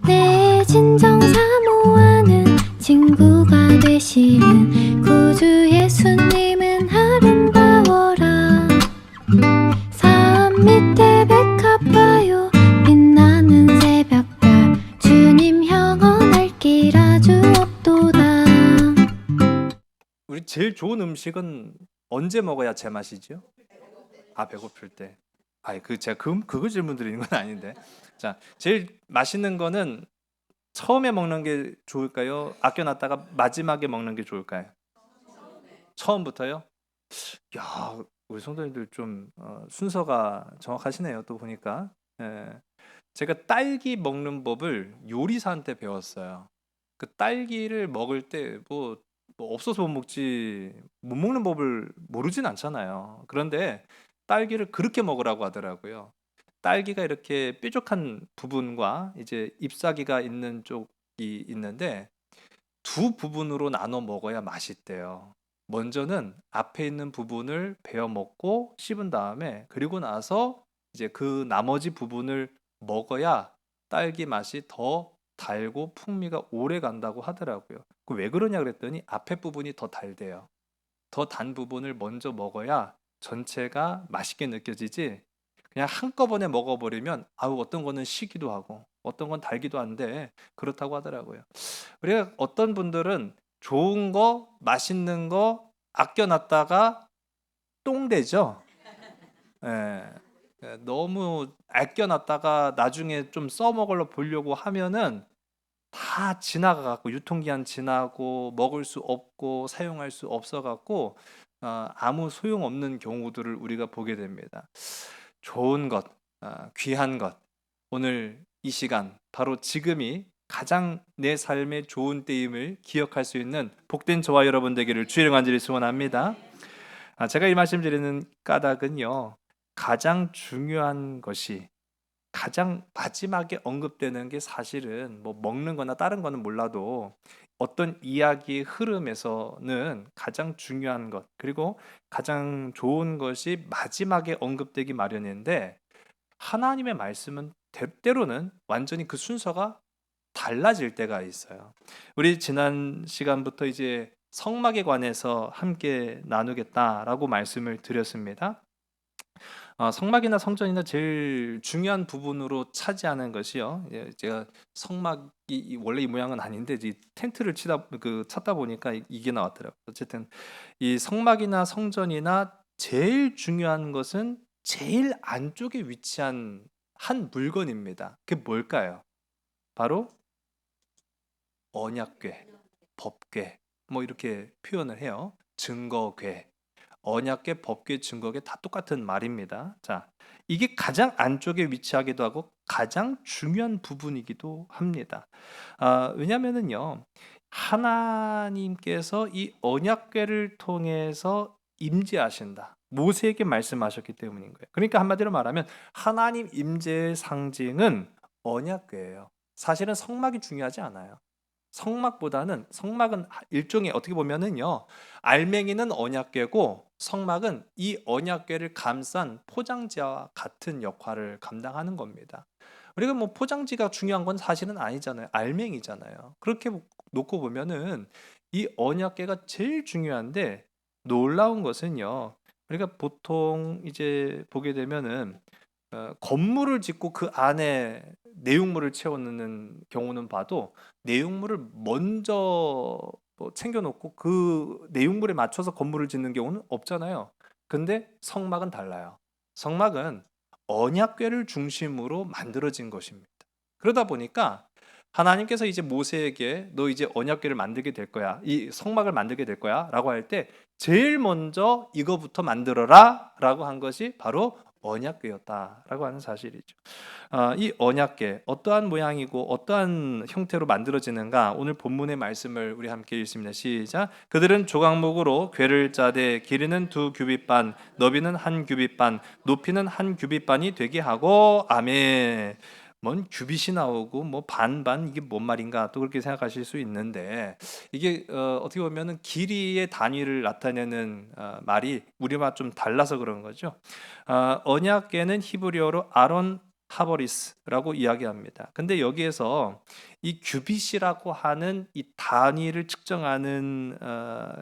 내 진정 사모하는 친구가 되시는 구주 예수님은 아름다워라. 산 밑에 백합화요 빛나는 새벽별 주님 영원할 길 아주 없도다. 우리 제일 좋은 음식은 언제 먹어야 제맛이죠? 아, 배고플 때. 제가 그거 질문 드리는 건 아닌데. 자, 제일 맛있는 거는 처음에 먹는 게 좋을까요? 아껴놨다가 마지막에 먹는 게 좋을까요? 처음부터요? 야, 우리 성도님들 좀 순서가 정확하시네요. 또 보니까. 예. 제가 딸기 먹는 법을 요리사한테 배웠어요. 그 딸기를 먹을 때 뭐 없어서 못 먹지 못 먹는 법을 모르진 않잖아요. 그런데 딸기를 그렇게 먹으라고 하더라고요. 딸기가 이렇게 뾰족한 부분과 이제 잎사귀가 있는 쪽이 있는데 두 부분으로 나눠 먹어야 맛있대요. 먼저는 앞에 있는 부분을 베어 먹고 씹은 다음에 그리고 나서 이제 그 나머지 부분을 먹어야 딸기 맛이 더 달고 풍미가 오래 간다고 하더라고요. 그 왜 그러냐 그랬더니 앞에 부분이 더 달대요. 더 단 부분을 먼저 먹어야 전체가 맛있게 느껴지지 그냥 한꺼번에 먹어버리면 어떤 거는 시기도 하고 어떤 건 달기도 한데 그렇다고 하더라고요. 우리가 어떤 분들은 좋은 거, 맛있는 거 아껴놨다가 똥되죠. 예. 너무 아껴놨다가 나중에 좀 써먹으려 보려고 하면은 다 지나가 갖고 유통기한 지나고 먹을 수 없고 사용할 수 없어 갖고 아무 소용없는 경우들을 우리가 보게 됩니다. 좋은 것, 귀한 것. 오늘 이 시간 바로 지금이 가장 내 삶의 좋은 때임을 기억할 수 있는 복된 저와 여러분 되기를 주의 이름 간절히 소원합니다. 제가 이 말씀 드리는 까닭은요. 가장 중요한 것이 가장 마지막에 언급되는 게 사실은 뭐 먹는 거나 다른 거는 몰라도 어떤 이야기의 흐름에서는 가장 중요한 것 그리고 가장 좋은 것이 마지막에 언급되기 마련인데 하나님의 말씀은 때로는 완전히 그 순서가 달라질 때가 있어요. 우리 지난 시간부터 이제 성막에 관해서 함께 나누겠다라고 말씀을 드렸습니다. 성막이나 성전이나 제일 중요한 부분으로 차지하는 것이요. 제가 성막이 원래 이 모양은 아닌데 이 텐트를 찾다 보니까 이게 나왔더라고요. 어쨌든 이 성막이나 성전이나 제일 중요한 것은 제일 안쪽에 위치한 한 물건입니다. 그게 뭘까요? 바로 언약궤, 법궤, 뭐 이렇게 표현을 해요. 증거궤, 언약궤, 법궤, 증거궤 다 똑같은 말입니다. 자, 이게 가장 안쪽에 위치하기도 하고 가장 중요한 부분이기도 합니다. 왜냐면은요, 하나님께서 이 언약궤를 통해서 임재하신다. 모세에게 말씀하셨기 때문인 거예요. 그러니까 한마디로 말하면 하나님 임재의 상징은 언약궤예요. 사실은 성막이 중요하지 않아요. 성막은 일종의 어떻게 보면은요. 알맹이는 언약궤고 성막은 이 언약궤를 감싼 포장지와 같은 역할을 감당하는 겁니다. 우리가 뭐 포장지가 중요한 건 사실은 아니잖아요. 알맹이잖아요. 그렇게 놓고 보면은 이 언약궤가 제일 중요한데 놀라운 것은요. 우리가 보통 이제 보게 되면은 건물을 짓고 그 안에 내용물을 채워넣는 경우는 봐도 내용물을 먼저 챙겨놓고 그 내용물에 맞춰서 건물을 짓는 경우는 없잖아요. 근데 성막은 달라요. 성막은 언약궤를 중심으로 만들어진 것입니다. 그러다 보니까 하나님께서 이제 모세에게 너 이제 언약궤를 만들게 될 거야. 이 성막을 만들게 될 거야. 라고 할 때 제일 먼저 이거부터 만들어라. 라고 한 것이 바로 언약궤였다라고 하는 사실이죠. 이 언약궤 어떠한 모양이고 어떠한 형태로 만들어지는가 오늘 본문의 말씀을 우리 함께 읽습니다. 시작. 그들은 조각목으로 궤를 짜되 길이는 2규빗 반, 너비는 1규빗 반, 높이는 1규빗 반이 되게 하고 아멘. 뭔 규빗이 나오고 뭐 반반 이게 뭔 말인가 또 그렇게 생각하실 수 있는데 이게 어떻게 보면은 길이의 단위를 나타내는 말이 우리와 좀 달라서 그런 거죠. 언약궤는 히브리어로 아론 하버리스라고 이야기합니다. 근데 여기에서 이 규빗이라고 하는 이 단위를 측정하는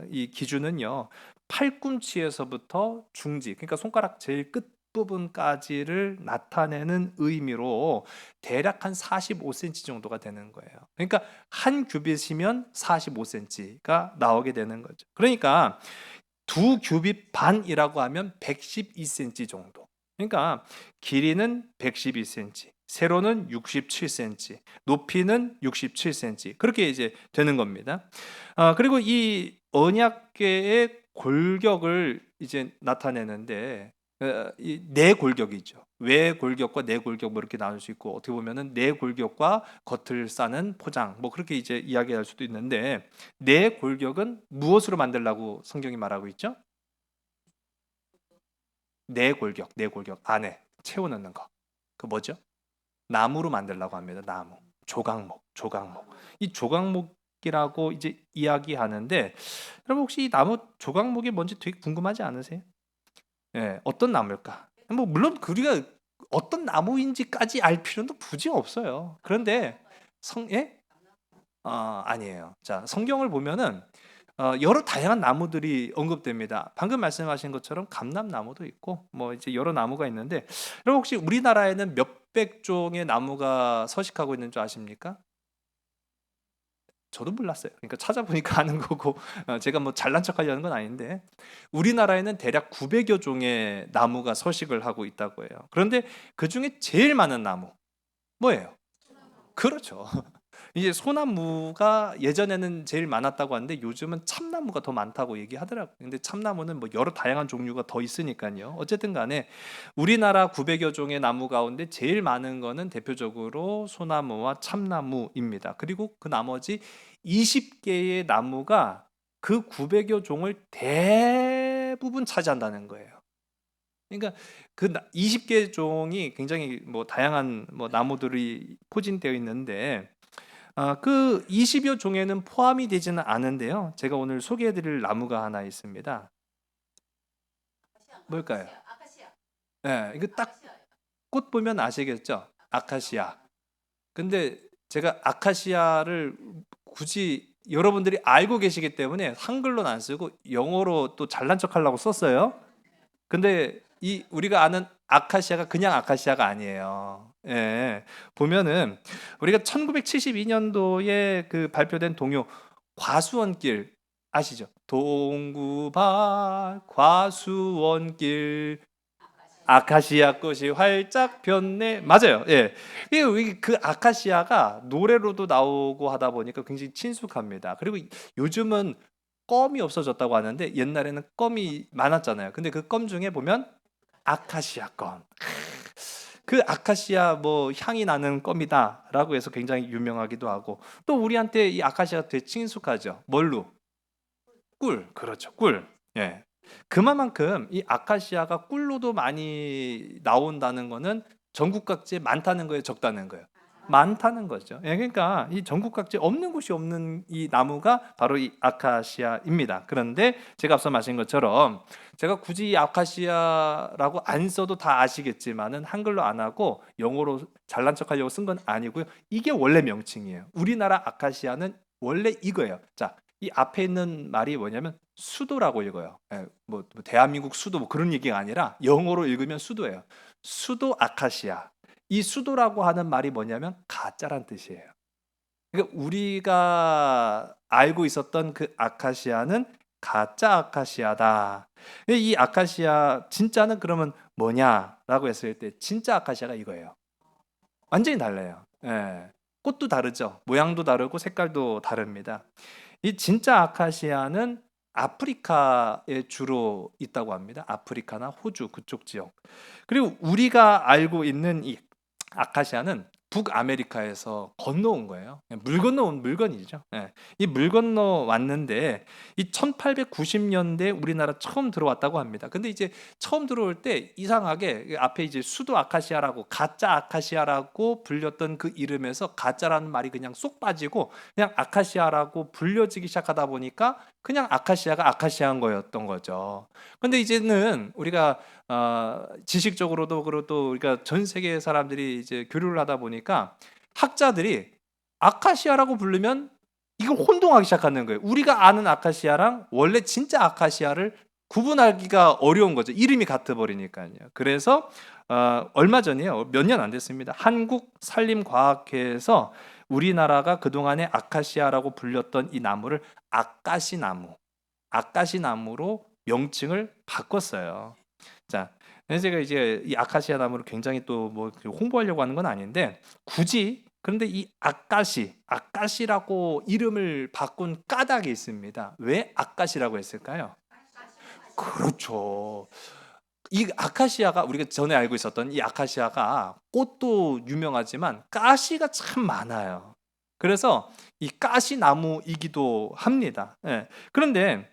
이 기준은요, 팔꿈치에서부터 중지, 그러니까 손가락 제일 끝 부분까지를 나타내는 의미로 대략 한 45cm 정도가 되는 거예요. 그러니까 한 규빗이면 45cm가 나오게 되는 거죠. 그러니까 두 규빗 반이라고 하면 112cm 정도. 그러니까 길이는 112cm, 세로는 67cm, 높이는 67cm. 그렇게 이제 되는 겁니다. 그리고 이 언약궤의 골격을 이제 나타내는데 이 네 골격이죠. 외 골격과 내 골격 뭐 이렇게 나눌 수 있고, 어떻게 보면은 내 골격과 겉을 싸는 포장 뭐 그렇게 이제 이야기할 수도 있는데, 내 골격은 무엇으로 만들라고 성경이 말하고 있죠? 내 골격, 내 골격 안에 채워 넣는 거. 그 뭐죠? 나무로 만들라고 합니다. 나무. 조각목, 조각목. 이 조각목이라고 이제 이야기하는데, 여러분 혹시 이 나무 조각목이 뭔지 되게 궁금하지 않으세요? 예, 어떤 나무일까? 뭐 물론 우리가 어떤 나무인지까지 알 필요는 굳이 없어요. 그런데 예? 아니에요. 자, 성경을 보면은 여러 다양한 나무들이 언급됩니다. 방금 말씀하신 것처럼 감람나무도 있고 뭐 이제 여러 나무가 있는데, 여러분 혹시 우리나라에는 몇백 종의 나무가 서식하고 있는 줄 아십니까? 저도 몰랐어요. 그러니까 찾아보니까 아는 거고, 제가 뭐 잘난 척하려는 건 아닌데, 우리나라에는 대략 900여 종의 나무가 서식을 하고 있다고 해요. 그런데 그 중에 제일 많은 나무 뭐예요? 그렇죠. 이제 소나무가 예전에는 제일 많았다고 하는데 요즘은 참나무가 더 많다고 얘기하더라고요. 근데 참나무는 뭐 여러 다양한 종류가 더 있으니까요. 어쨌든 간에 우리나라 900여 종의 나무 가운데 제일 많은 거는 대표적으로 소나무와 참나무입니다. 그리고 그 나머지 20개의 나무가 그 900여 종을 대부분 차지한다는 거예요. 그러니까 그 20개 종이 굉장히 뭐 다양한 뭐 나무들이 포진되어 있는데, 그 20여 종에는 포함이 되지는 않은데요. 제가 오늘 소개해드릴 나무가 하나 있습니다. 뭘까요? 예, 이거 딱 꽃 보면 아시겠죠? 아카시아. 근데 제가 아카시아를 굳이 여러분들이 알고 계시기 때문에 한글로는 안 쓰고 영어로 또 잘난 척 하려고 썼어요. 근데 이 우리가 아는 아카시아가 그냥 아카시아가 아니에요. 예. 보면은 우리가 1972년도에 그 발표된 동요 과수원길 아시죠? 동구밭 과수원길 아카시아 꽃이 활짝 폈네. 맞아요. 예. 그 아카시아가 노래로도 나오고 하다 보니까 굉장히 친숙합니다. 그리고 요즘은 껌이 없어졌다고 하는데 옛날에는 껌이 많았잖아요. 근데 그 껌 중에 보면 아카시아 껌. 그 아카시아 뭐 향이 나는 껌이다라고 해서 굉장히 유명하기도 하고, 또 우리한테 이 아카시아가 되게 친숙하죠. 뭘로? 꿀. 그렇죠. 꿀. 예. 그만큼 이 아카시아가 꿀로도 많이 나온다는 거는 전국 각지에 많다는 거예요, 적다는 거예요? 많다는 거죠. 예, 그러니까 이 전국 각지에 없는 곳이 없는 이 나무가 바로 이 아카시아입니다. 그런데 제가 앞서 말씀인 것처럼 제가 굳이 이 아카시아라고 안 써도 다 아시겠지만은 한글로 안 하고 영어로 잘난 척하려고 쓴 건 아니고요. 이게 원래 명칭이에요. 우리나라 아카시아는 원래 이거예요. 자, 이 앞에 있는 말이 뭐냐면 수도라고 읽어요. 예, 뭐 대한민국 수도 뭐 그런 얘기가 아니라 영어로 읽으면 수도예요. 수도 아카시아. 이 수도라고 하는 말이 뭐냐면 가짜란 뜻이에요. 그러니까 우리가 알고 있었던 그 아카시아는 가짜 아카시아다. 이 아카시아 진짜는 그러면 뭐냐라고 했을 때 진짜 아카시아가 이거예요. 완전히 달라요. 예. 꽃도 다르죠. 모양도 다르고 색깔도 다릅니다. 이 진짜 아카시아는 아프리카에 주로 있다고 합니다. 아프리카나 호주 그쪽 지역. 그리고 우리가 알고 있는 이 아카시아는 북아메리카에서 건너온 거예요. 물 건너온 물건이죠. 예. 이 물 건너 왔는데 이 1890년대 우리나라 처음 들어왔다고 합니다. 근데 이제 처음 들어올 때 이상하게 앞에 이제 수도 아카시아라고 가짜 아카시아라고 불렸던 그 이름에서 가짜라는 말이 그냥 쏙 빠지고 그냥 아카시아라고 불려지기 시작하다 보니까 그냥 아카시아가 아카시아인 거였던 거죠. 근데 이제는 우리가 지식적으로도 그리고 또 우리가 전 세계 사람들이 이제 교류를 하다 보니까 학자들이 아카시아라고 부르면 이거 혼동하기 시작하는 거예요. 우리가 아는 아카시아랑 원래 진짜 아카시아를 구분하기가 어려운 거죠. 이름이 같아 버리니까요. 그래서 얼마 전이에요. 몇 년 안 됐습니다. 한국산림과학회에서 우리나라가 그동안에 아카시아라고 불렸던 이 나무를 아카시나무로 명칭을 바꿨어요. 자, 그래서 제가 이제 이 아카시아 나무를 굉장히 또 뭐 홍보하려고 하는 건 아닌데 굳이 그런데 이 아카시라고 이름을 바꾼 까닭이 있습니다. 왜 아카시라고 했을까요? 그렇죠. 이 아카시아가 우리가 전에 알고 있었던 이 아카시아가 꽃도 유명하지만 가시가 참 많아요. 그래서 이 가시 나무이기도 합니다. 예. 그런데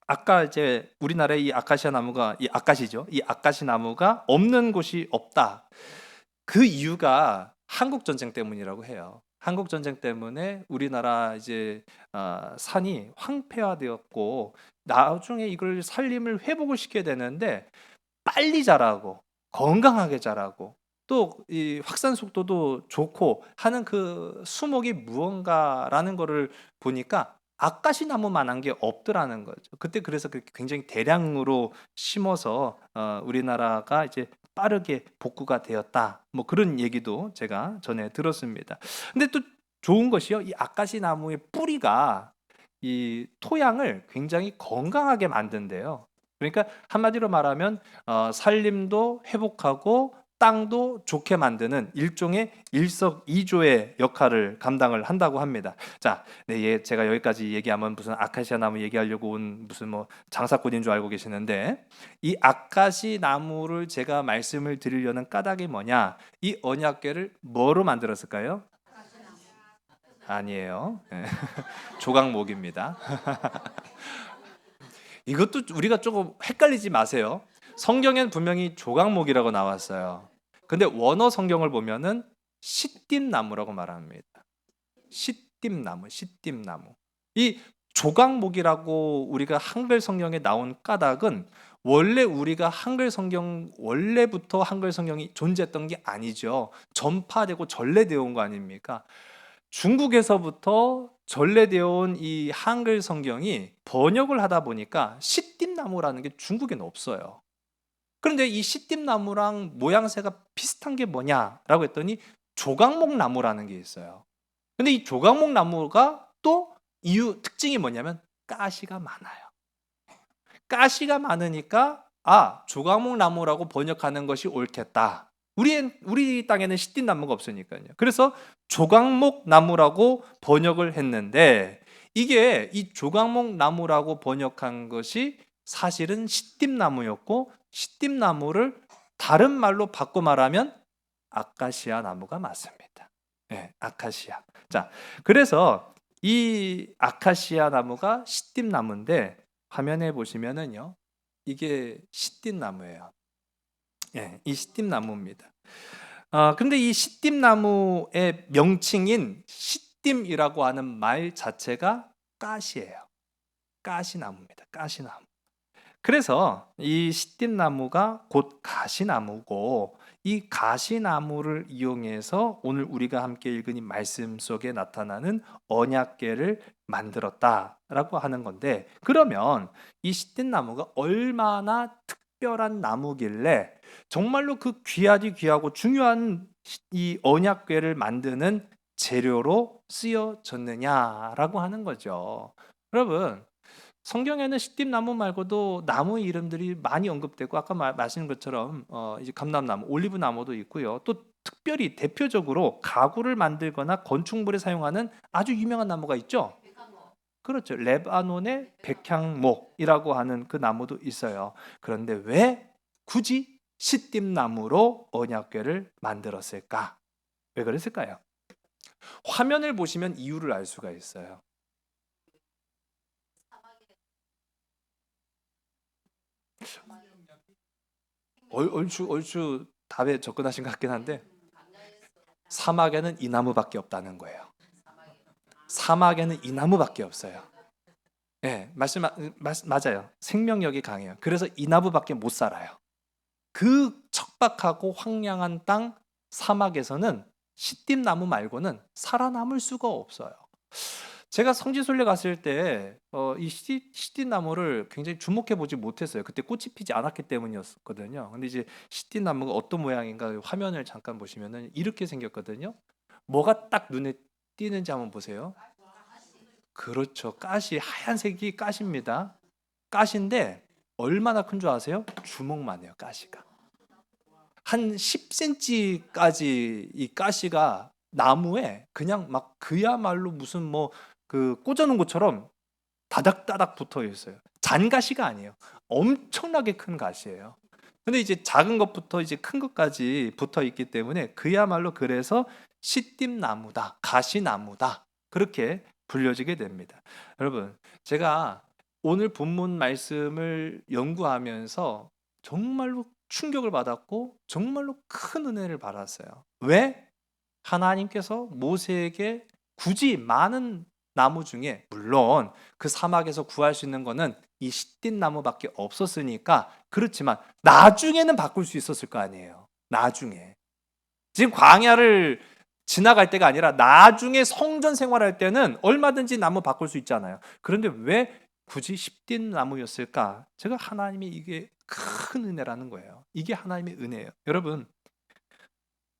아까 이제 우리나라의 이 아카시아 나무가 이 아카시죠. 이 아카시 나무가 없는 곳이 없다. 그 이유가 한국 전쟁 때문이라고 해요. 한국 전쟁 때문에 우리나라 이제 산이 황폐화되었고 나중에 이걸 산림을 회복을 시켜야 되는데 빨리 자라고 건강하게 자라고 또 이 확산 속도도 좋고 하는 그 수목이 무언가라는 거를 보니까 아까시 나무만한 게 없더라는 거죠. 그때 그래서 그렇게 굉장히 대량으로 심어서 우리나라가 이제 빠르게 복구가 되었다. 뭐 그런 얘기도 제가 전에 들었습니다. 근데 또 좋은 것이요. 이 아까시 나무의 뿌리가 이 토양을 굉장히 건강하게 만든대요. 그러니까 한마디로 말하면 산림도 회복하고 땅도 좋게 만드는 일종의 일석이조의 역할을 감당을 한다고 합니다. 자, 네, 제가 여기까지 얘기하면 무슨 아카시아 나무 얘기하려고 온 무슨 뭐 장사꾼인 줄 알고 계시는데 이 아카시 나무를 제가 말씀을 드리려는 까닭이 뭐냐? 이 언약궤를 뭐로 만들었을까요? 아니에요. 네. 조각목입니다. 이것도 우리가 조금 헷갈리지 마세요. 성경엔 분명히 조각목이라고 나왔어요. 근데 원어 성경을 보면은 시띠나무라고 말합니다. 시띠나무. 이 조각목이라고 우리가 한글 성경에 나온 까닭은 원래 우리가 한글 성경 원래부터 한글 성경이 존재했던 게 아니죠. 전파되고 전래되어 온 거 아닙니까? 중국에서부터 전래되어 온 이 한글 성경이 번역을 하다 보니까 시띠나무라는 게 중국에는 없어요. 그런데 이 시띠나무랑 모양새가 비슷한 게 뭐냐라고 했더니 조각목 나무라는 게 있어요. 근데 이 조각목 나무가 또 특징이 뭐냐면 가시가 많아요. 가시가 많으니까 조각목 나무라고 번역하는 것이 옳겠다. 우리 땅에는 시띠나무가 없으니까요. 그래서 조각목 나무라고 번역을 했는데 이게 이 조각목 나무라고 번역한 것이 사실은 시띠나무였고 시띠나무를 다른 말로 바꿔 말하면 아카시아 나무가 맞습니다. 네, 아카시아. 자, 그래서 이 아카시아 나무가 시띠나무인데 화면에 보시면은요, 이게 시띠나무예요. 예, 이 시띠나무입니다. 근데 이 시띠나무의 명칭인 시띠이라고 하는 말 자체가 가시예요. 가시나무입니다. 가시나무. 그래서 이 시띠나무가 곧 가시나무고 이 가시나무를 이용해서 오늘 우리가 함께 읽은 이 말씀 속에 나타나는 언약궤를 만들었다라고 하는 건데 그러면 이 시띠나무가 얼마나 특별한 나무길래 정말로 그 귀하고 중요한 이 언약궤를 만드는 재료로 쓰여졌느냐라고 하는 거죠. 여러분 성경에는 시띠나무 말고도 나무 이름들이 많이 언급되고 아까 말씀하신 것처럼 이제 감람나무, 올리브나무도 있고요. 또 특별히 대표적으로 가구를 만들거나 건축물에 사용하는 아주 유명한 나무가 있죠. 그렇죠. 레바논의 백향목이라고 하는 그 나무도 있어요. 그런데 왜 굳이 시띠나무로 언약궤를 만들었을까? 왜 그랬을까요? 화면을 보시면 이유를 알 수가 있어요. 얼추 답에 접근하신 것 같긴 한데 사막에는 이 나무밖에 없다는 거예요. 사막에는 이 나무밖에 없어요. 예, 맞아요. 생명력이 강해요. 그래서 이 나무밖에 못 살아요. 그 척박하고 황량한 땅 사막에서는 시띠나무 말고는 살아남을 수가 없어요. 제가 성지순례 갔을 때 이 시띠나무를 굉장히 주목해 보지 못했어요. 그때 꽃이 피지 않았기 때문이었거든요. 근데 이제 시띠나무가 어떤 모양인가 화면을 잠깐 보시면은 이렇게 생겼거든요. 뭐가 딱 눈에 띄는지 한번 보세요. 그렇죠. 가시, 하얀색이 가시입니다. 가시인데 얼마나 큰 줄 아세요? 주먹만 해요, 가시가. 한 10cm까지 이 가시가 나무에 그냥 막 그야말로 무슨 뭐 그 꽂아놓은 것처럼 다닥다닥 붙어 있어요. 잔가시가 아니에요. 엄청나게 큰 가시예요. 근데 이제 작은 것부터 이제 큰 것까지 붙어 있기 때문에 그야말로 그래서 시띠나무다, 가시나무다. 그렇게 불려지게 됩니다. 여러분, 제가 오늘 본문 말씀을 연구하면서 정말로 충격을 받았고 정말로 큰 은혜를 받았어요. 왜? 하나님께서 모세에게 굳이 많은 나무 중에 물론 그 사막에서 구할 수 있는 거는 이 시띠 나무밖에 없었으니까 그렇지만 나중에는 바꿀 수 있었을 거 아니에요. 나중에. 지금 광야를 지나갈 때가 아니라 나중에 성전 생활할 때는 얼마든지 나무 바꿀 수 있잖아요. 그런데 왜 굳이 시띠 나무였을까? 제가 하나님이 이게 큰 은혜라는 거예요. 이게 하나님의 은혜예요. 여러분,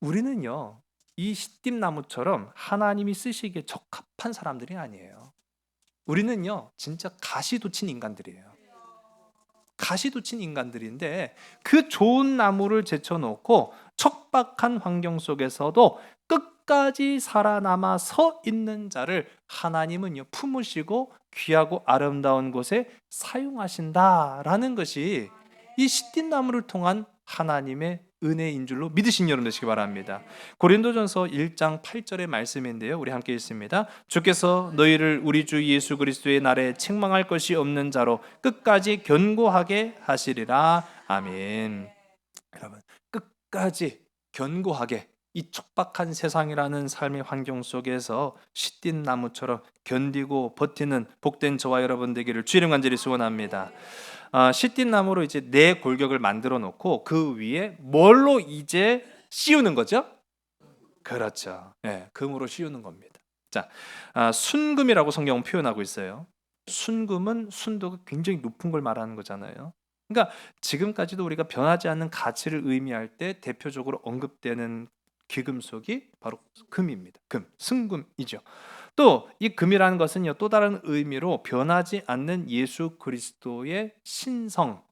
우리는요, 이 시띠나무처럼 하나님이 쓰시기에 적합한 사람들이 아니에요. 우리는요, 진짜 가시돋친 인간들이에요. 가시돋친 인간들인데 그 좋은 나무를 제쳐놓고 척박한 환경 속에서도 끝까지 살아남아 서 있는 자를 하나님은요, 품으시고 귀하고 아름다운 곳에 사용하신다라는 것이 이 시띠나무를 통한 하나님의 은혜인 줄로 믿으신 여러분 되시기 바랍니다. 고린도전서 1장 8절의 말씀인데요. 우리 함께 읽습니다. 주께서 너희를 우리 주 예수 그리스도의 날에 책망할 것이 없는 자로 끝까지 견고하게 하시리라. 아멘. 여러분, 끝까지 견고하게 이 척박한 세상이라는 삶의 환경 속에서 시띠 나무처럼 견디고 버티는 복된 저와 여러분 되기를 주의 이름 간절히 소원합니다. 시띠 나무로 이제 네 골격을 만들어 놓고 그 위에 뭘로 이제 씌우는 거죠? 그렇죠. 네, 금으로 씌우는 겁니다. 자, 순금이라고 성경은 표현하고 있어요. 순금은 순도가 굉장히 높은 걸 말하는 거잖아요. 그러니까 지금까지도 우리가 변하지 않는 가치를 의미할 때 대표적으로 언급되는 귀금속이 바로 금입니다. 금, 순금이죠. 또 이 금이라는 것은요, 또 다른 의미로 변하지 않는 예수 그리스도의 신성,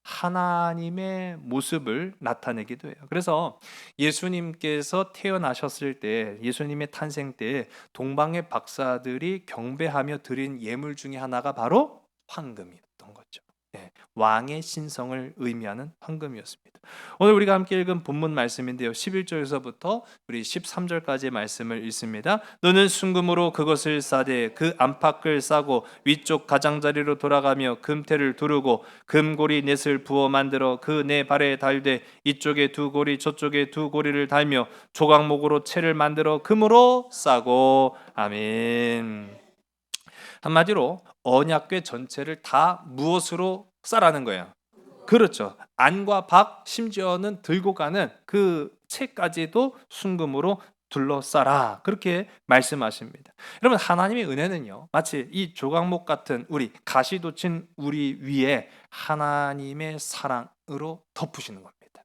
하나님의 모습을 나타내기도 해요. 그래서 예수님께서 태어나셨을 때, 예수님의 탄생 때 동방의 박사들이 경배하며 드린 예물 중에 하나가 바로 황금이었던 거죠. 네, 왕의 신성을 의미하는 황금이었습니다. 오늘 우리가 함께 읽은 본문 말씀인데요, 11절에서부터 우리 13절까지의 말씀을 읽습니다. 너는 순금으로 그것을 싸되 그 안팎을 싸고 위쪽 가장자리로 돌아가며 금태를 두르고 금고리 넷을 부어 만들어 그 네 발에 달되 이쪽에 두 고리 저쪽에 두 고리를 달며 조각목으로 채를 만들어 금으로 싸고. 아멘. 한마디로 언약궤 전체를 다 무엇으로 싸라는 거예요? 그렇죠. 안과 박, 심지어는 들고 가는 그 채까지도 순금으로 둘러싸라. 그렇게 말씀하십니다. 여러분, 하나님의 은혜는요, 마치 이 조각목 같은 우리 가시돋친 우리 위에 하나님의 사랑으로 덮으시는 겁니다.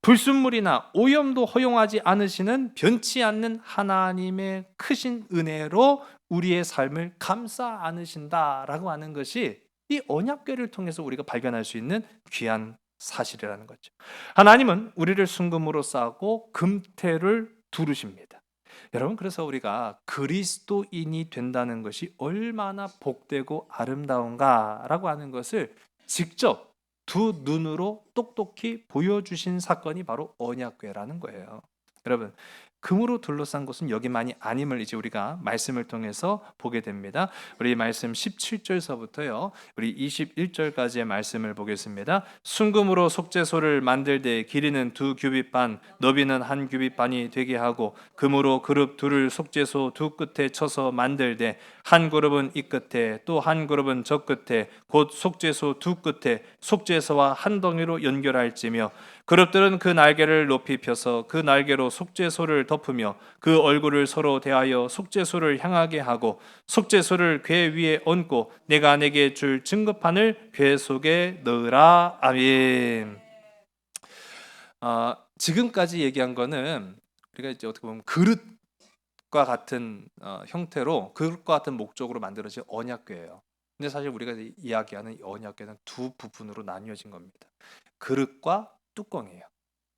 불순물이나 오염도 허용하지 않으시는 변치 않는 하나님의 크신 은혜로 우리의 삶을 감싸 안으신다라고 하는 것이 이 언약궤를 통해서 우리가 발견할 수 있는 귀한 사실이라는 거죠. 하나님은 우리를 순금으로 싸고 금태를 두르십니다. 여러분, 그래서 우리가 그리스도인이 된다는 것이 얼마나 복되고 아름다운가라고 하는 것을 직접 두 눈으로 똑똑히 보여주신 사건이 바로 언약궤라는 거예요. 여러분, 금으로 둘러싼 곳은 여기만이 아님을 이제 우리가 말씀을 통해서 보게 됩니다. 우리 말씀 17절서부터요. 우리 21절까지의 말씀을 보겠습니다. 순금으로 속죄소를 만들되 길이는 2규빗 반, 너비는 1규빗 반이 되게 하고 금으로 그룹 둘을 속죄소 두 끝에 쳐서 만들되 한 그룹은 이 끝에 또 한 그룹은 저 끝에 곧 속죄소 두 끝에 속죄소와 한 덩이로 연결할지며 그룹들은 그 날개를 높이 펴서 그 날개로 속죄소를 덮으며 그 얼굴을 서로 대하여 속죄소를 향하게 하고 속죄소를 궤 위에 얹고 내가 내게 줄 증거판을 궤 속에 넣으라. 아멘. 지금까지 얘기한 거는 우리가 이제 어떻게 보면 그릇과 같은 형태로 그릇과 같은 목적으로 만들어진 언약궤예요. 근데 사실 우리가 이야기하는 이 언약궤는 두 부분으로 나뉘어진 겁니다. 그릇과 뚜껑이에요.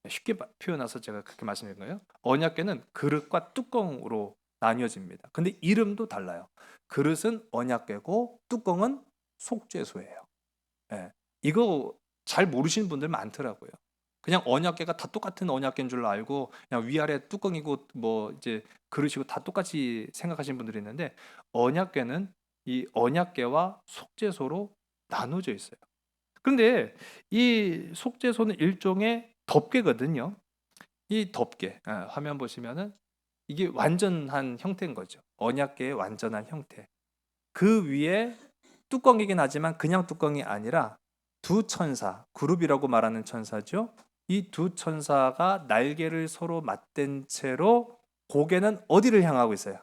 쉽게 표현해서 제가 그렇게 말씀드린 거예요. 언약궤는 그릇과 뚜껑으로 나뉘어집니다. 근데 이름도 달라요. 그릇은 언약궤고 뚜껑은 속죄소예요. 예. 이거 잘 모르시는 분들 많더라고요. 그냥 언약궤가 다 똑같은 언약궤인 줄 알고 그냥 위아래 뚜껑이고 뭐 이제 그릇이고 다 똑같이 생각하시는 분들이 있는데 언약궤는 이 언약궤와 속죄소로 나눠져 있어요. 그런데 이 속죄소는 일종의 덮개거든요. 이 덮개 화면 보시면은 이게 완전한 형태인 거죠. 언약궤의 완전한 형태. 그 위에 뚜껑이긴 하지만 그냥 뚜껑이 아니라 두 천사, 그룹이라고 말하는 천사죠. 이 두 천사가 날개를 서로 맞댄 채로 고개는 어디를 향하고 있어요?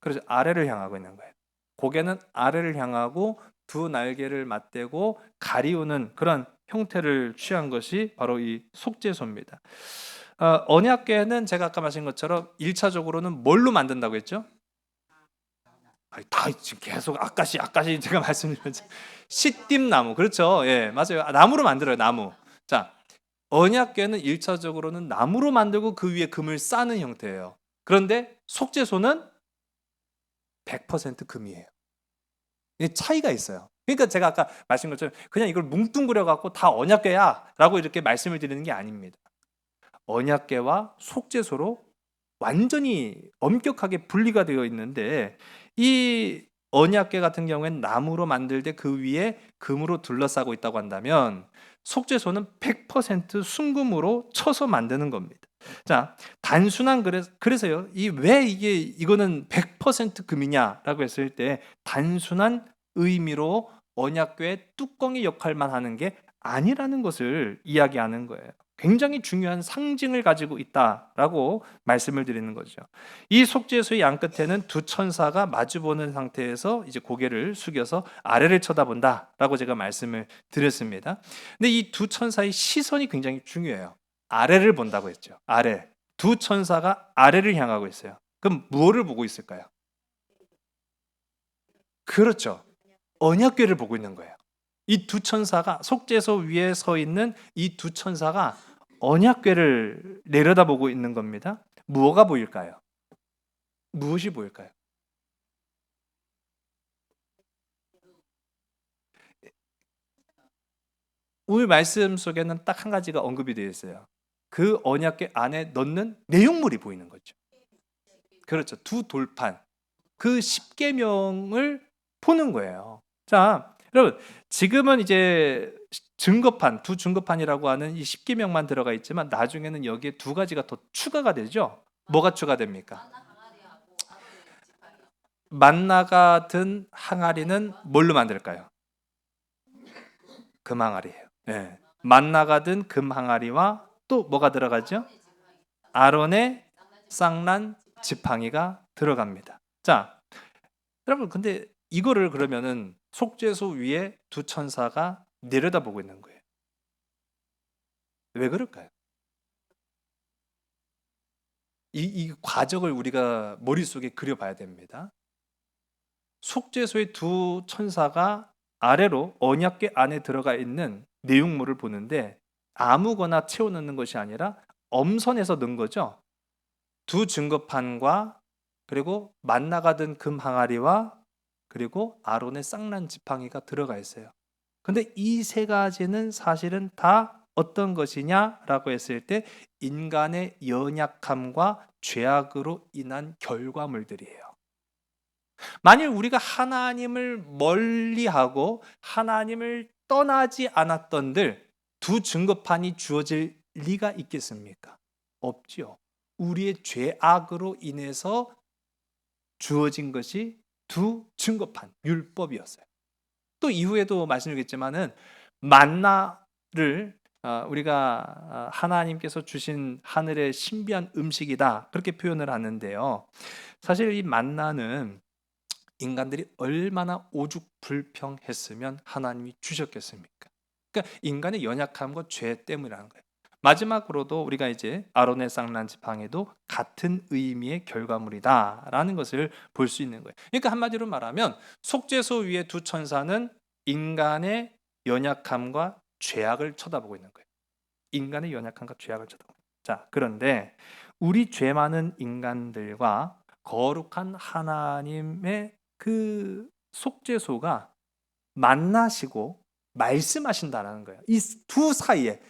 그렇죠. 아래를 향하고 있는 거예요. 고개는 아래를 향하고 두 날개를 맞대고 가리우는 그런 형태를 취한 것이 바로 이 속죄소입니다. 언약궤는 제가 아까 말씀한 것처럼 1차적으로는 뭘로 만든다고 했죠? 다 지금 계속 아까시 제가 말씀드린 시띠나무 그렇죠? 예, 맞아요. 나무로 만들어요. 나무. 자, 언약궤는 1차적으로는 나무로 만들고 그 위에 금을 싸는 형태예요. 그런데 속죄소는 100% 금이에요. 이게 차이가 있어요. 그러니까 제가 아까 말씀드린 것처럼 그냥 이걸 뭉뚱그려 갖고 다 언약궤야라고 이렇게 말씀을 드리는 게 아닙니다. 언약궤와 속죄소로 완전히 엄격하게 분리가 되어 있는데 이 언약궤 같은 경우에는 나무로 만들 때 그 위에 금으로 둘러싸고 있다고 한다면 속죄소는 100% 순금으로 쳐서 만드는 겁니다. 자, 단순한 그래서요. 왜 이거는 100% 금이냐라고 했을 때 단순한 의미로 언약궤의 뚜껑의 역할만 하는 게 아니라는 것을 이야기하는 거예요. 굉장히 중요한 상징을 가지고 있다라고 말씀을 드리는 거죠. 이 속죄소의 양 끝에는 두 천사가 마주보는 상태에서 이제 고개를 숙여서 아래를 쳐다본다라고 제가 말씀을 드렸습니다. 근데 이 두 천사의 시선이 굉장히 중요해요. 아래를 본다고 했죠. 아래. 두 천사가 아래를 향하고 있어요. 그럼 무엇을 보고 있을까요? 그렇죠. 언약궤를 보고 있는 거예요. 이 두 천사가 속죄소 위에 서 있는 이 두 천사가 언약궤를 내려다보고 있는 겁니다. 무엇가 보일까요? 무엇이 보일까요? 오늘 말씀 속에는 딱 한 가지가 언급이 되어 있어요. 그 언약궤 안에 넣는 내용물이 보이는 거죠. 그렇죠. 두 돌판. 그 십계명을 보는 거예요. 자, 여러분 지금은 이제 증거판, 두 증거판이라고 하는 이 십계명만 들어가 있지만 나중에는 여기에 두 가지가 더 추가가 되죠. 뭐가 추가됩니까? 만나가 든 항아리는 뭘로 만들까요? 금 항아리예요. 네. 만나가 든 금 항아리와 또 뭐가 들어가죠? 아론의 쌍난 지팡이가 들어갑니다. 자, 여러분 근데 이거를 그러면은 속죄소 위에 두 천사가 내려다보고 있는 거예요. 왜 그럴까요? 이 과정을 우리가 머릿속에 그려봐야 됩니다. 속죄소의 두 천사가 아래로 언약궤 안에 들어가 있는 내용물을 보는데 아무거나 채워넣는 것이 아니라 엄선해서 넣은 거죠. 두 증거판과 그리고 만나가 든 금 항아리와 그리고 아론의 쌍난 지팡이가 들어가 있어요. 근데 이 세 가지는 사실은 다 어떤 것이냐라고 했을 때 인간의 연약함과 죄악으로 인한 결과물들이에요. 만일 우리가 하나님을 멀리하고 하나님을 떠나지 않았던들 두 증거판이 주어질 리가 있겠습니까? 없지요. 우리의 죄악으로 인해서 주어진 것이 두 증거판, 율법이었어요. 또 이후에도 말씀드리겠지만은 만나를 우리가 하나님께서 주신 하늘의 신비한 음식이다 그렇게 표현을 하는데요. 사실 이 만나는 인간들이 얼마나 오죽불평했으면 하나님이 주셨겠습니까? 그러니까 인간의 연약함과 죄 때문이라는 거예요. 마지막으로도 우리가 이제 아론의 쌍난 지팡이도 같은 의미의 결과물이다라는 것을 볼 수 있는 거예요. 그러니까 한마디로 말하면 속죄소 위에 두 천사는 인간의 연약함과 죄악을 쳐다보고 있는 거예요. 인간의 연약함과 죄악을 쳐다보고. 자, 그런데 우리 죄 많은 인간들과 거룩한 하나님의 그 속죄소가 만나시고 말씀하신다는 거예요. 이 두 사이에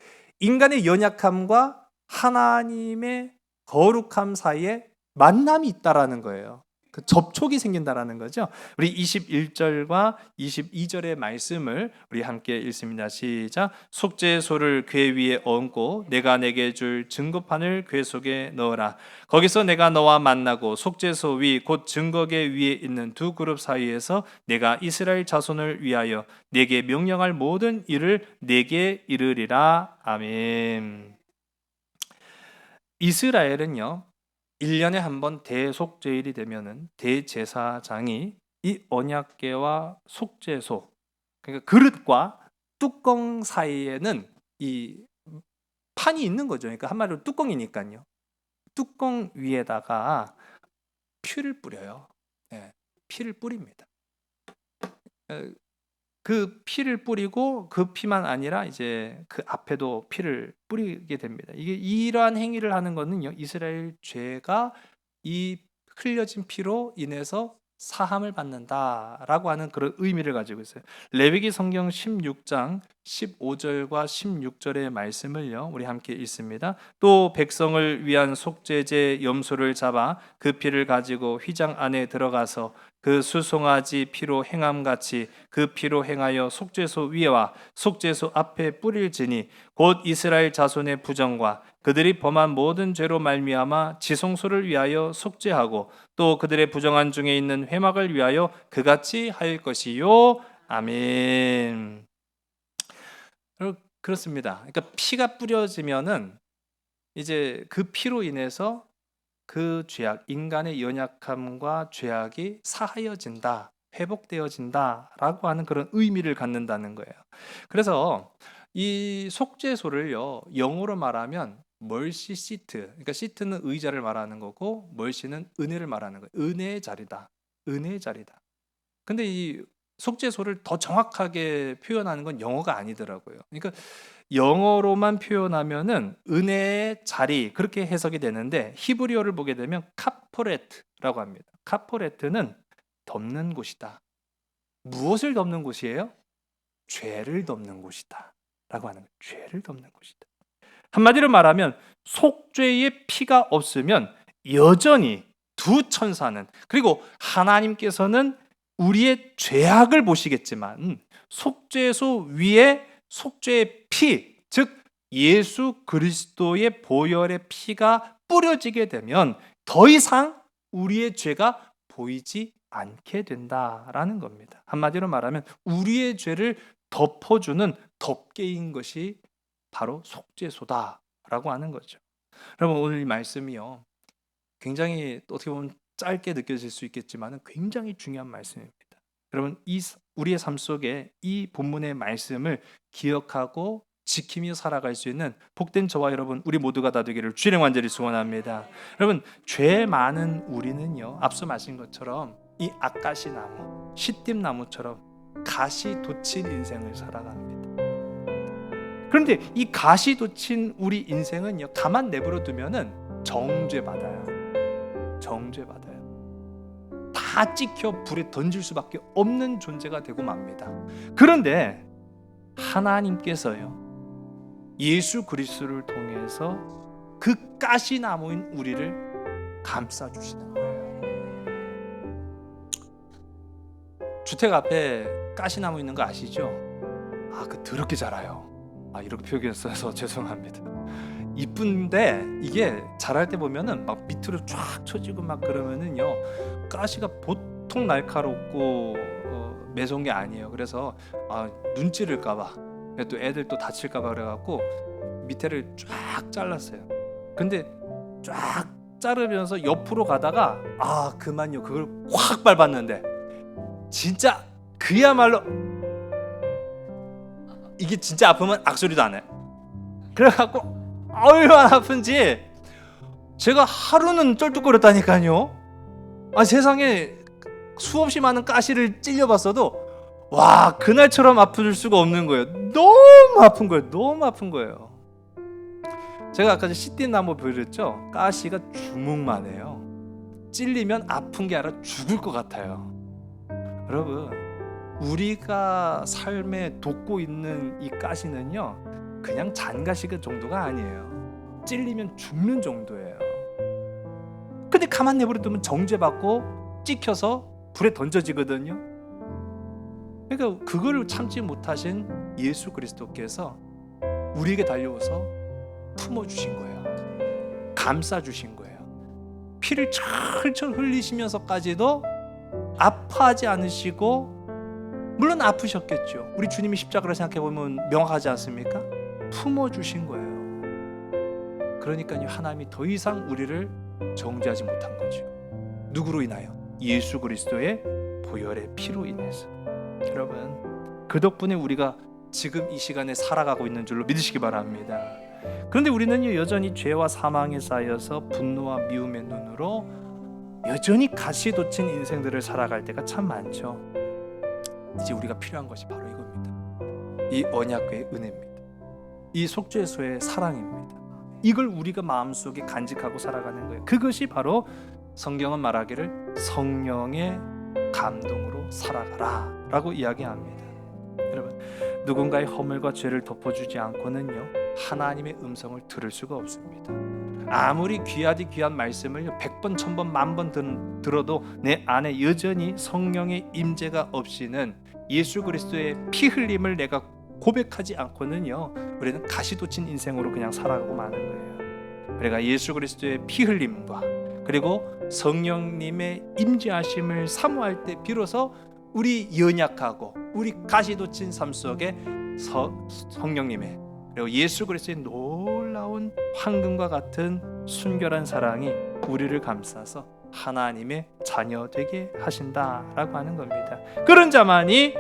인간의 연약함과 하나님의 거룩함 사이에 만남이 있다라는 거예요. 그 접촉이 생긴다라는 거죠. 우리 21절과 22절의 말씀을 우리 함께 읽습니다. 시작. 속죄소를 궤 위에 얹고 내가 내게 줄 증거판을 궤 속에 넣어라. 거기서 내가 너와 만나고 속죄소 위 곧 증거궤 위에 있는 두 그룹 사이에서 내가 이스라엘 자손을 위하여 내게 명령할 모든 일을 내게 이르리라. 아멘. 이스라엘은요 1년에 한 번 대속죄일이 되면은 대제사장이 이 언약궤와 속죄소, 그러니까 그릇과 뚜껑 사이에는 이 판이 있는 거죠. 그러니까 한마디로 뚜껑이니까요. 뚜껑 위에다가 피를 뿌려요. 네, 피를 뿌립니다. 그 피를 뿌리고 그 피만 아니라 이제 그 앞에도 피를 뿌리게 됩니다. 이게 이러한 행위를 하는 거는요. 이스라엘 죄가 이 흘려진 피로 인해서 사함을 받는다라고 하는 그런 의미를 가지고 있어요. 레위기 성경 16장 15절과 16절의 말씀을요. 우리 함께 읽습니다. 또 백성을 위한 속죄제 염소를 잡아 그 피를 가지고 휘장 안에 들어가서 그 수송아지 피로 행함같이 그 피로 행하여 속죄소 위에와 속죄소 앞에 뿌릴지니 곧 이스라엘 자손의 부정과 그들이 범한 모든 죄로 말미암아 지성소를 위하여 속죄하고 또 그들의 부정한 중에 있는 회막을 위하여 그같이 할 것이요. 아멘. 그렇습니다. 그러니까 피가 뿌려지면은 이제 그 피로 인해서 그 죄악, 인간의 연약함과 죄악이 사하여진다, 회복되어진다라고 하는 그런 의미를 갖는다는 거예요. 그래서 이 속죄소를요 영어로 말하면 멀시 시트, 그러니까 시트는 의자를 말하는 거고 멀시는 은혜를 말하는 거예요. 은혜의 자리다, 은혜의 자리다. 근데 이 속죄소를 더 정확하게 표현하는 건 영어가 아니더라고요. 그러니까 영어로만 표현하면은 은혜의 자리 그렇게 해석이 되는데 히브리어를 보게 되면 카포레트라고 합니다. 카포레트는 덮는 곳이다. 무엇을 덮는 곳이에요? 죄를 덮는 곳이다 라고 하는 거예요. 죄를 덮는 곳이다. 한마디로 말하면 속죄의 피가 없으면 여전히 두 천사는, 그리고 하나님께서는 우리의 죄악을 보시겠지만 속죄소 위에 속죄의 피, 즉 예수 그리스도의 보혈의 피가 뿌려지게 되면 더 이상 우리의 죄가 보이지 않게 된다라는 겁니다. 한마디로 말하면 우리의 죄를 덮어주는 덮개인 것이 바로 속죄소다라고 하는 거죠. 여러분 오늘 이 말씀이요 굉장히 어떻게 보면 짧게 느껴질 수 있겠지만 굉장히 중요한 말씀입니다. 여러분 우리의 삶 속에 이 본문의 말씀을 기억하고 지키며 살아갈 수 있는 복된 저와 여러분 우리 모두가 다 되기를 주의 간절히 소원합니다. 여러분 죄 많은 우리는요 앞서 말씀 것처럼 이 아까시 나무, 시띠 나무처럼 가시 돋친 인생을 살아갑니다. 그런데 이 가시 돋친 우리 인생은요 가만 내버려 두면은 정죄받아요. 정죄받아요. 다 찍혀 불에 던질 수밖에 없는 존재가 되고 맙니다. 그런데 하나님께서요 예수 그리스도를 통해서 그 가시나무인 우리를 감싸 주시는 거예요. 주택 앞에 가시나무 있는 거 아시죠? 그 더럽게 자라요. 이렇게 표현해서 죄송합니다. 이쁜데 이게 자랄 때 보면은 막 밑으로 쫙 쳐지고 막 그러면은요, 가시가 보통 날카롭고 매서운 게 아니에요. 그래서 눈 찌를까봐, 또 애들 또 다칠까봐 그래갖고 밑에를 쫙 잘랐어요. 근데 쫙 자르면서 옆으로 가다가 그만요, 그걸 확 밟았는데 진짜 그야말로 이게 진짜 아프면 악소리도 안 해. 그래갖고 얼마나 아픈지 제가 하루는 쩔뚝거렸다니까요. 세상에 수없이 많은 가시를 찔려봤어도 그날처럼 아플 수가 없는 거예요. 너무 아픈 거예요. 너무 아픈 거예요. 제가 아까 씨띠나무 보여드렸죠? 가시가 주먹만 해요. 찔리면 아픈 게 아니라 죽을 것 같아요. 여러분, 우리가 삶에 돋고 있는 이 가시는요, 그냥 잔가시 정도가 아니에요. 찔리면 죽는 정도예요. 근데 가만 내버려두면 정죄받고 찍혀서 불에 던져지거든요. 그러니까 그거를 참지 못하신 예수 그리스도께서 우리에게 달려와서 품어주신 거예요. 감싸주신 거예요. 피를 철철 흘리시면서까지도 아파하지 않으시고, 물론 아프셨겠죠. 우리 주님이 십자가를 생각해보면 명확하지 않습니까? 품어주신 거예요. 그러니까요, 하나님이 더 이상 우리를 정죄하지 못한 거죠. 누구로 인하여? 예수 그리스도의 보혈의 피로 인해서. 여러분, 그 덕분에 우리가 지금 이 시간에 살아가고 있는 줄로 믿으시기 바랍니다. 그런데 우리는 여전히 죄와 사망에 쌓여서 분노와 미움의 눈으로 여전히 가시돋친 인생들을 살아갈 때가 참 많죠. 이제 우리가 필요한 것이 바로 이겁니다. 이 언약궤의 은혜입니다. 이 속죄소의 사랑입니다. 이걸 우리가 마음속에 간직하고 살아가는 거예요. 그것이 바로 성경은 말하기를 성령의 감동으로 살아가라 라고 이야기합니다. 여러분, 누군가의 허물과 죄를 덮어주지 않고는요, 하나님의 음성을 들을 수가 없습니다. 아무리 귀하디 귀한 말씀을 100번, 1000번, 10,000번 들어도 내 안에 여전히 성령의 임재가 없이는, 예수 그리스도의 피 흘림을 내가 고백하지 않고는요, 우리는 가시돋친 인생으로 그냥 살아가고 마는 거예요. 그러니까 예수 그리스도의 피 흘림과 그리고 성령님의 임재하심을 사모할 때 비로소 우리 연약하고 우리 가시돋친 삶 속에 성령님의, 그리고 예수 그리스도의 놀라운 황금과 같은 순결한 사랑이 우리를 감싸서 하나님의 자녀 되게 하신다라고 하는 겁니다. 그런 자만이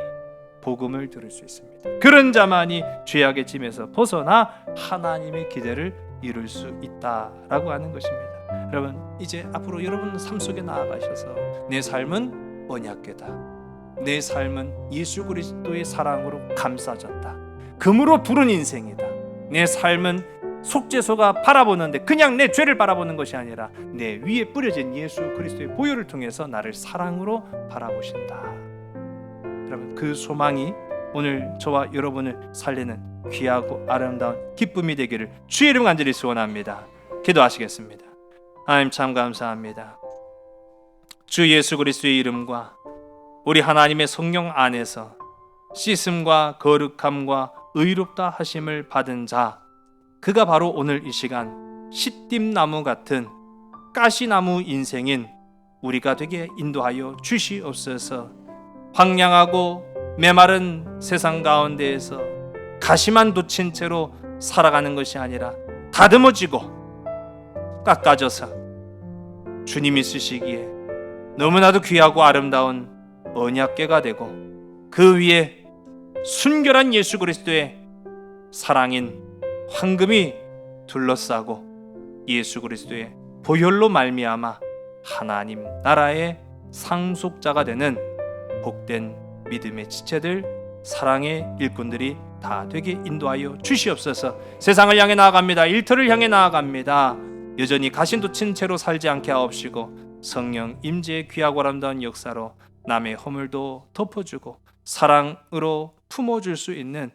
복음을 들을 수 있습니다. 그런 자만이 죄악의 짐에서 벗어나 하나님의 기대를 이룰 수 있다라고 하는 것입니다. 여러분, 이제 앞으로 여러분 삶 속에 나아가셔서 내 삶은 언약궤다, 내 삶은 예수 그리스도의 사랑으로 감싸졌다, 금으로 부른 인생이다, 내 삶은 속죄소가 바라보는데 그냥 내 죄를 바라보는 것이 아니라 내 위에 뿌려진 예수 그리스도의 보혈을 통해서 나를 사랑으로 바라보신다. 여러분, 그 소망이 오늘 저와 여러분을 살리는 귀하고 아름다운 기쁨이 되기를 주의 이름 간절히 소원합니다. 기도하시겠습니다. 하나님, 참 감사합니다. 주 예수 그리스도의 이름과 우리 하나님의 성령 안에서 씻음과 거룩함과 의롭다 하심을 받은 자, 그가 바로 오늘 이 시간 시띠나무 같은 가시나무 인생인 우리가 되게 인도하여 주시옵소서. 황량하고 메마른 세상 가운데에서 가시만 돋친 채로 살아가는 것이 아니라 다듬어지고 깎아져서 주님이 쓰시기에 너무나도 귀하고 아름다운 언약궤가 되고, 그 위에 순결한 예수 그리스도의 사랑인 황금이 둘러싸고 예수 그리스도의 보혈로 말미암아 하나님 나라의 상속자가 되는 복된 믿음의 지체들, 사랑의 일꾼들이 다 되게 인도하여 주시옵소서. 세상을 향해 나아갑니다. 일터를 향해 나아갑니다. 여전히 가신돋친 채로 살지 않게 하옵시고, 성령 임재의 귀하고 아름다운 역사로 남의 허물도 덮어주고 사랑으로 품어줄 수 있는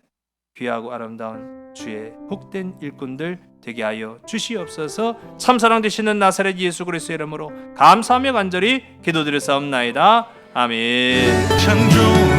귀하고 아름다운 주의 복된 일꾼들 되게 하여 주시옵소서. 참사랑 되시는 나사렛 예수 그리스도의 이름으로 감사하며 간절히 기도드렸사옵나이다. 아멘. 창조